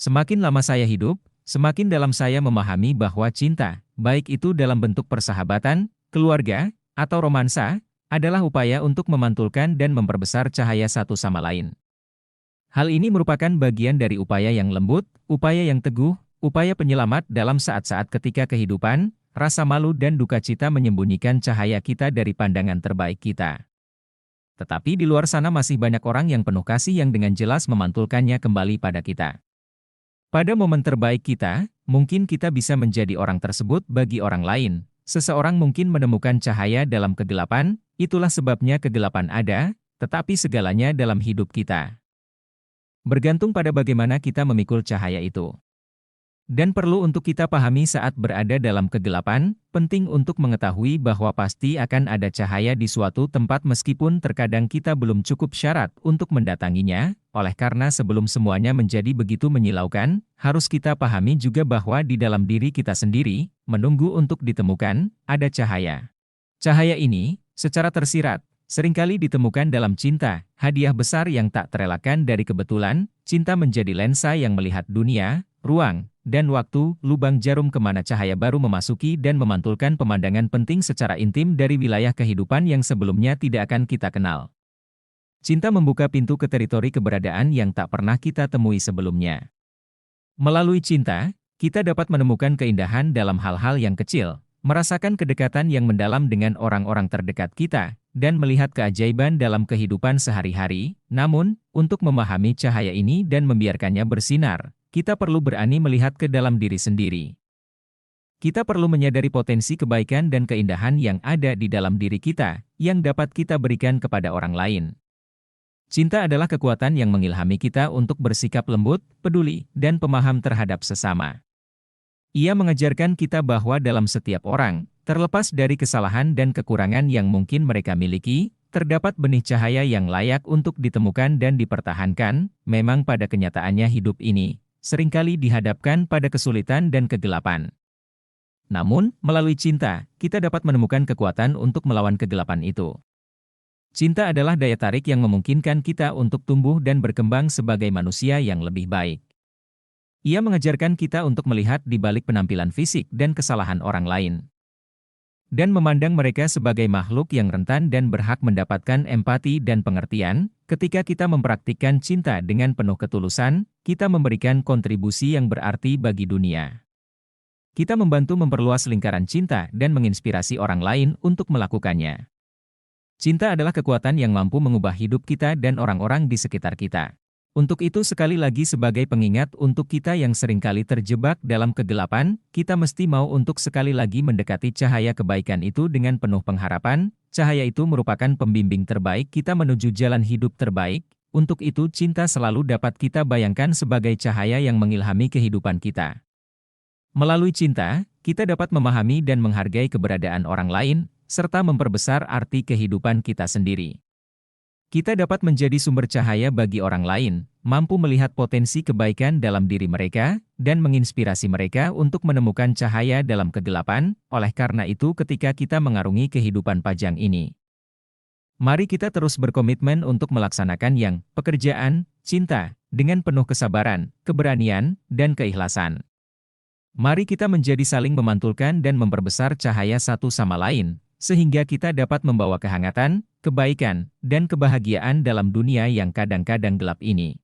Semakin lama saya hidup, semakin dalam saya memahami bahwa cinta, baik itu dalam bentuk persahabatan, keluarga, atau romansa, adalah upaya untuk memantulkan dan memperbesar cahaya satu sama lain. Hal ini merupakan bagian dari upaya yang lembut, upaya yang teguh, upaya penyelamat dalam saat-saat ketika kehidupan, rasa malu dan duka cita menyembunyikan cahaya kita dari pandangan terbaik kita. Tetapi di luar sana masih banyak orang yang penuh kasih yang dengan jelas memantulkannya kembali pada kita. Pada momen terbaik kita, mungkin kita bisa menjadi orang tersebut bagi orang lain. Seseorang mungkin menemukan cahaya dalam kegelapan, itulah sebabnya kegelapan ada, tetapi segalanya dalam hidup kita bergantung pada bagaimana kita memikul cahaya itu. Dan perlu untuk kita pahami saat berada dalam kegelapan, penting untuk mengetahui bahwa pasti akan ada cahaya di suatu tempat meskipun terkadang kita belum cukup syarat untuk mendatanginya, oleh karena sebelum semuanya menjadi begitu menyilaukan, harus kita pahami juga bahwa di dalam diri kita sendiri, menunggu untuk ditemukan, ada cahaya. Cahaya ini, secara tersirat, seringkali ditemukan dalam cinta, hadiah besar yang tak terelakkan dari kebetulan, cinta menjadi lensa yang melihat dunia, ruang, dan waktu, lubang jarum kemana cahaya baru memasuki dan memantulkan pemandangan penting secara intim dari wilayah kehidupan yang sebelumnya tidak akan kita kenal. Cinta membuka pintu ke teritori keberadaan yang tak pernah kita temui sebelumnya. Melalui cinta, kita dapat menemukan keindahan dalam hal-hal yang kecil, merasakan kedekatan yang mendalam dengan orang-orang terdekat kita, dan melihat keajaiban dalam kehidupan sehari-hari. Namun, untuk memahami cahaya ini dan membiarkannya bersinar, kita perlu berani melihat ke dalam diri sendiri. Kita perlu menyadari potensi kebaikan dan keindahan yang ada di dalam diri kita, yang dapat kita berikan kepada orang lain. Cinta adalah kekuatan yang mengilhami kita untuk bersikap lembut, peduli, dan pemaham terhadap sesama. Ia mengajarkan kita bahwa dalam setiap orang, terlepas dari kesalahan dan kekurangan yang mungkin mereka miliki, terdapat benih cahaya yang layak untuk ditemukan dan dipertahankan. Memang pada kenyataannya hidup ini seringkali dihadapkan pada kesulitan dan kegelapan. Namun, melalui cinta, kita dapat menemukan kekuatan untuk melawan kegelapan itu. Cinta adalah daya tarik yang memungkinkan kita untuk tumbuh dan berkembang sebagai manusia yang lebih baik. Ia mengajarkan kita untuk melihat di balik penampilan fisik dan kesalahan orang lain, dan memandang mereka sebagai makhluk yang rentan dan berhak mendapatkan empati dan pengertian. Ketika kita mempraktikkan cinta dengan penuh ketulusan, kita memberikan kontribusi yang berarti bagi dunia. Kita membantu memperluas lingkaran cinta dan menginspirasi orang lain untuk melakukannya. Cinta adalah kekuatan yang mampu mengubah hidup kita dan orang-orang di sekitar kita. Untuk itu sekali lagi sebagai pengingat untuk kita yang seringkali terjebak dalam kegelapan, kita mesti mau untuk sekali lagi mendekati cahaya kebaikan itu dengan penuh pengharapan. Cahaya itu merupakan pembimbing terbaik kita menuju jalan hidup terbaik. Untuk itu cinta selalu dapat kita bayangkan sebagai cahaya yang mengilhami kehidupan kita. Melalui cinta, kita dapat memahami dan menghargai keberadaan orang lain, serta memperbesar arti kehidupan kita sendiri. Kita dapat menjadi sumber cahaya bagi orang lain, mampu melihat potensi kebaikan dalam diri mereka, dan menginspirasi mereka untuk menemukan cahaya dalam kegelapan. Oleh karena itu ketika kita mengarungi kehidupan pajang ini, mari kita terus berkomitmen untuk melaksanakan yang pekerjaan, cinta, dengan penuh kesabaran, keberanian, dan keikhlasan. Mari kita menjadi saling memantulkan dan memperbesar cahaya satu sama lain, sehingga kita dapat membawa kehangatan, kebaikan, dan kebahagiaan dalam dunia yang kadang-kadang gelap ini.